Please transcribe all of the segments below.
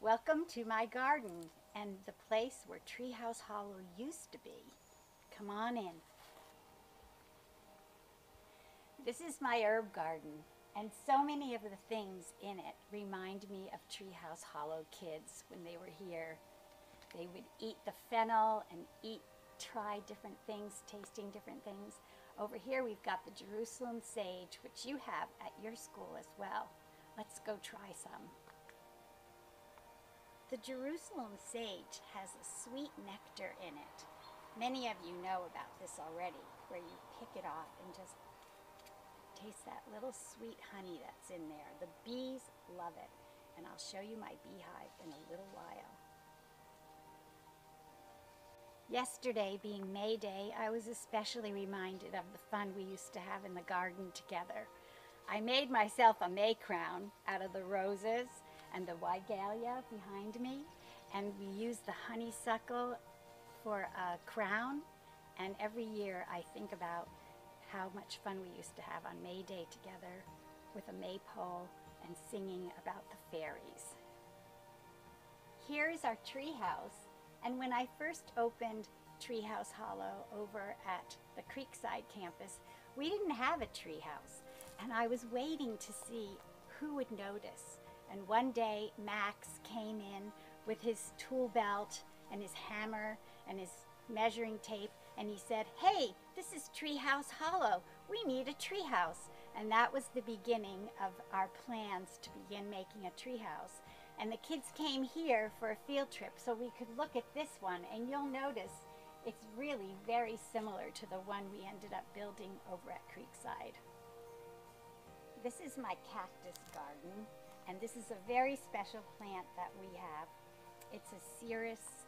Welcome to my garden and the place where Treehouse Hollow used to be. Come on in. This is my herb garden, and so many of the things in it remind me of Treehouse Hollow kids when they were here. They would eat the fennel and try different things, tasting different things. Over here we've got the Jerusalem sage, which you have at your school as well. Let's go try some. The Jerusalem sage has a sweet nectar in it. Many of you know about this already, where you pick it off and just taste that little sweet honey that's in there. The bees love it, and I'll show you my beehive in a little while. Yesterday, being May Day, I was especially reminded of the fun we used to have in the garden together. I made myself a May crown out of the roses and the wigelia behind me, and we used the honeysuckle for a crown. And every year I think about how much fun we used to have on May Day together with a maypole and singing about the fairies. Here's our treehouse, and when I first opened Treehouse Hollow over at the Creekside campus, we didn't have a treehouse, and I was waiting to see who would notice. And one day Max came in with his tool belt and his hammer and his measuring tape, and he said, "Hey, this is Treehouse Hollow. We need a treehouse." And that was the beginning of our plans to begin making a treehouse. And the kids came here for a field trip so we could look at this one, and you'll notice it's really very similar to the one we ended up building over at Creekside. This is my cactus garden, and this is a very special plant that we have. It's a cirrus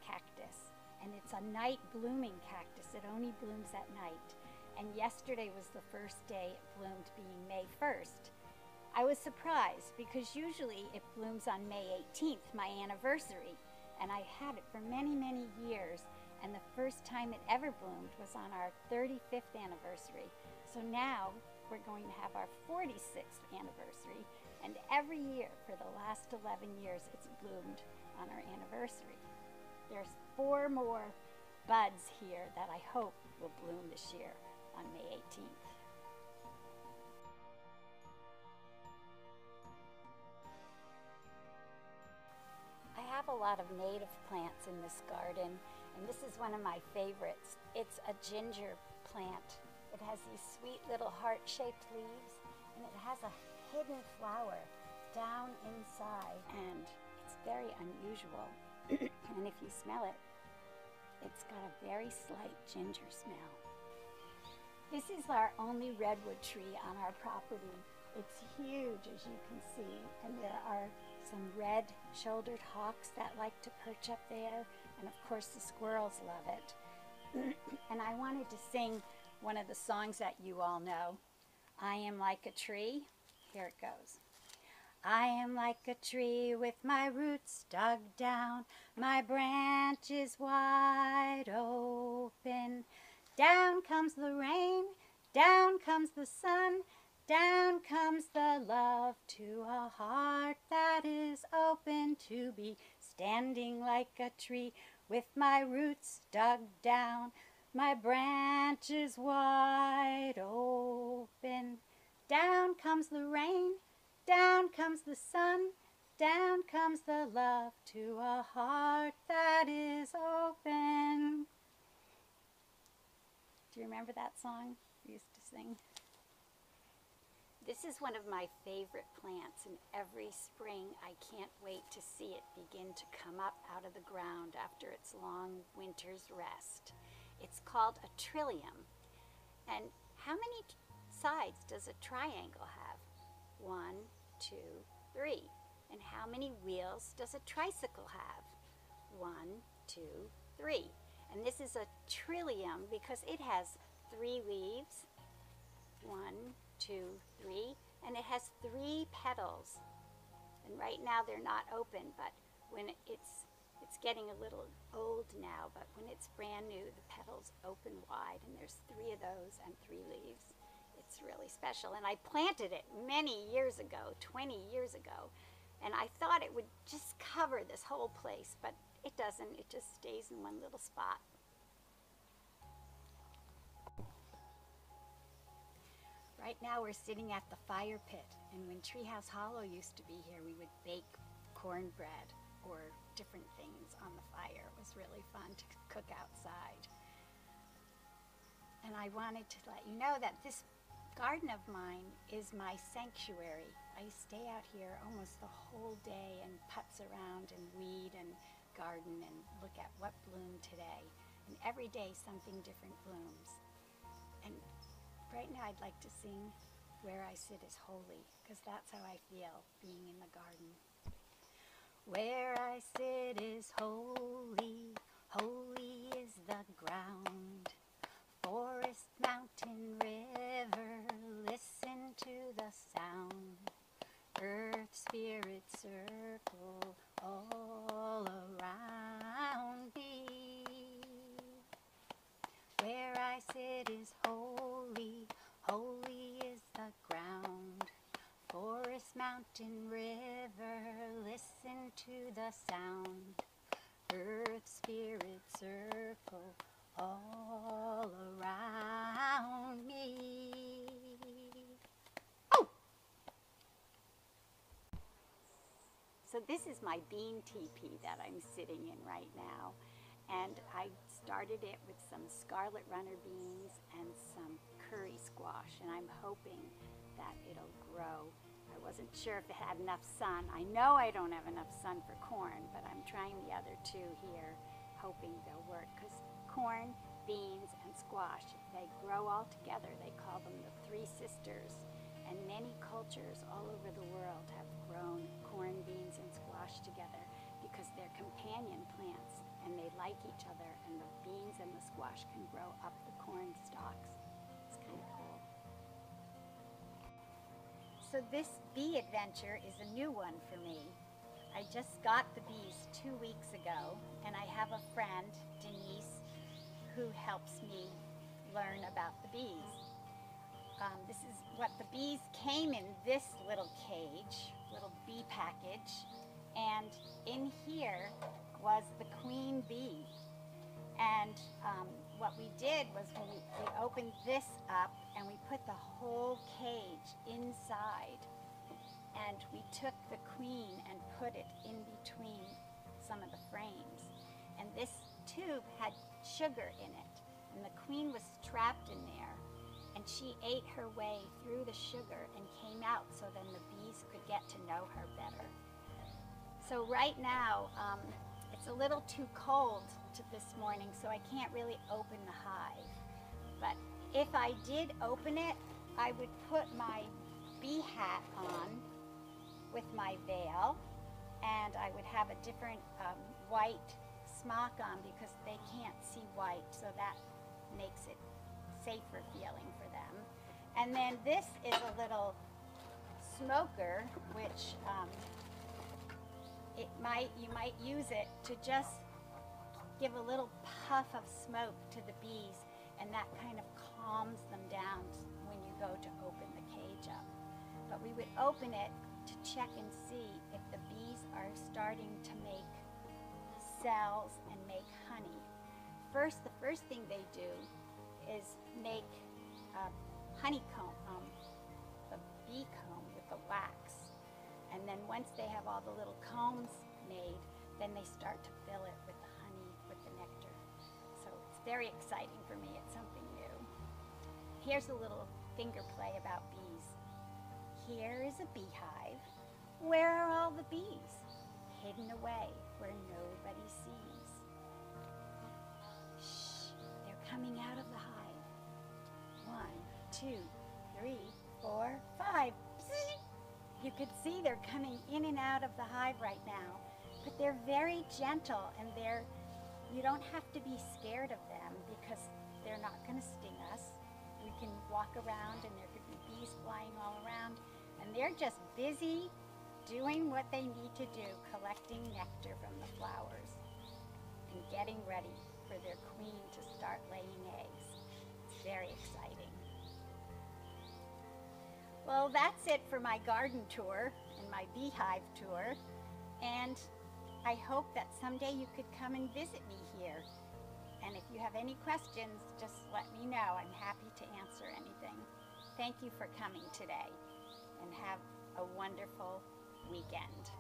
cactus, and it's a night blooming cactus. It only blooms at night. And yesterday was the first day it bloomed, being May 1st. I was surprised because usually it blooms on May 18th, my anniversary, and I had it for many, many years, and the first time it ever bloomed was on our 35th anniversary. So now we're going to have our 46th anniversary, and every year for the last 11 years it's bloomed on our anniversary. There's 4 more buds here that I hope will bloom this year on May 18th. I have a lot of native plants in this garden, and this is one of my favorites. It's a ginger plant. It has these sweet little heart-shaped leaves, and it has a hidden flower down inside, and it's very unusual. And if you smell it, it's got a very slight ginger smell. This is our only redwood tree on our property. It's huge, as you can see, and there are some red-shouldered hawks that like to perch up there, and of course the squirrels love it. And I wanted to sing one of the songs that you all know. I am like a tree. Here it goes. I am like a tree with my roots dug down, my branches wide open. Down comes the rain, down comes the sun, down comes the love to a heart that is open to be standing like a tree with my roots dug down, my branches wide open. Down comes the rain, down comes the sun, down comes the love to a heart that is open. Do you remember that song we used to sing? This is one of my favorite plants, and every spring I can't wait to see it begin to come up out of the ground after its long winter's rest. It's called a trillium. And how many sides does a triangle have? 1, 2, 3. And how many wheels does a tricycle have? 1, 2, 3. And this is a trillium because it has 3 leaves. 1, 2, 3, and it has 3 petals. And right now they're not open, but when it's getting a little old now, but when it's brand new, the petals open wide, and there's 3 of those and 3 leaves. It's really special, and I planted it many years ago, 20 years ago, And I thought it would just cover this whole place, but it doesn't. It just stays in one little spot. Right now we're sitting at the fire pit, and when Treehouse Hollow used to be here, we would bake cornbread or different things on the fire. It was really fun to cook outside. And I wanted to let you know that this garden of mine is my sanctuary. I stay out here almost the whole day and putz around and weed and garden and look at what bloomed today. And every day something different blooms. And right now I'd like to sing Where I Sit is Holy, because that's how I feel being in the garden. Where I sit is holy, holy is the ground. Forest, mountain, river, listen to the sound. Earth, spirit, circle all around me. Where I sit is holy, holy is the ground. Forest, mountain, river, listen to the sound. Earth, spirit, circle all around me. Oh! So this is my bean teepee that I'm sitting in right now. And I started it with some scarlet runner beans and some curry squash, and I'm hoping that it'll grow. I wasn't sure if it had enough sun. I know I don't have enough sun for corn, but I'm trying the other two here, hoping they'll work, because corn, beans, and squash, they grow all together. They call them the three sisters, and many cultures all over the world have grown corn, beans, and squash together because they're companion plants and they like each other, and the beans and the squash can grow up the corn stalks. It's kind of cool. So this bee adventure is a new one for me. I just got the bees 2 weeks ago, and I have a friend, Denise, who helps me learn about the bees. This is what the bees came in, this little cage, little bee package, and in here was the queen bee. And what we did was we opened this up and we put the whole cage inside, and we took the queen and put it in between some of the frames. And this tube had sugar in it, and the queen was trapped in there, and she ate her way through the sugar and came out so then the bees could get to know her better. So right now, it's a little too cold this morning, so I can't really open the hive. But if I did open it, I would put my bee hat on with my veil, and I would have a different white smock on because they can't see white, so that makes it safer feeling for them. And then this is a little smoker, which you might use it to just give a little puff of smoke to the bees, and that kind of calms them down when you go to open the cage up. But we would open it to check and see if the bees are starting to make cells and make honey. The first thing they do is make honeycomb, the bee comb with the wax. And then once they have all the little combs made, then they start to fill it with the honey, with the nectar. So it's very exciting for me. It's something new. Here's a little finger play about bees. Here is a beehive. Where are all the bees? Hidden away where nobody sees. Shh, they're coming out of the hive. 1, 2, 3, 4, 5. You could see they're coming in and out of the hive right now, but they're very gentle, and you don't have to be scared of them because they're not going to sting us. We can walk around and there could be bees flying all around, and they're just busy doing what they need to do, collecting nectar from the flowers and getting ready for their queen to start laying eggs. It's very exciting. Well, that's it for my garden tour. in my beehive tour. And I hope that someday you could come and visit me here. And if you have any questions, just let me know. I'm happy to answer anything. Thank you for coming today, and have a wonderful weekend.